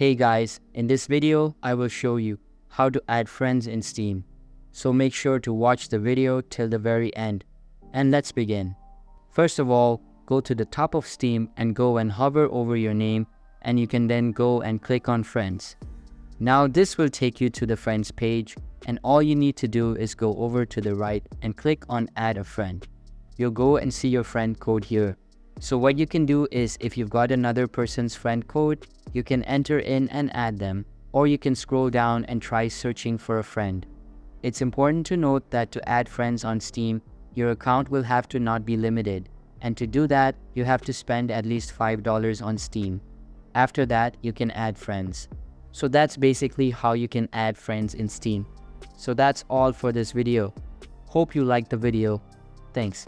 Hey guys, in this video, I will show you how to add friends in Steam. So make sure to watch the video till the very end. And let's begin. First of all, go to the top of Steam and go and hover over your name, and you can then go and click on Friends. Now this will take you to the Friends page, and all you need to do is go over to the right and click on Add a Friend. You'll go and see your friend code here. So what you can do is, if you've got another person's friend code, you can enter in and add them, or you can scroll down and try searching for a friend. It's important to note that to add friends on Steam, your account will have to not be limited, and to do that, you have to spend at least $5 on Steam. After that, you can add friends. So that's basically how you can add friends in Steam. So that's all for this video. Hope you liked the video. Thanks.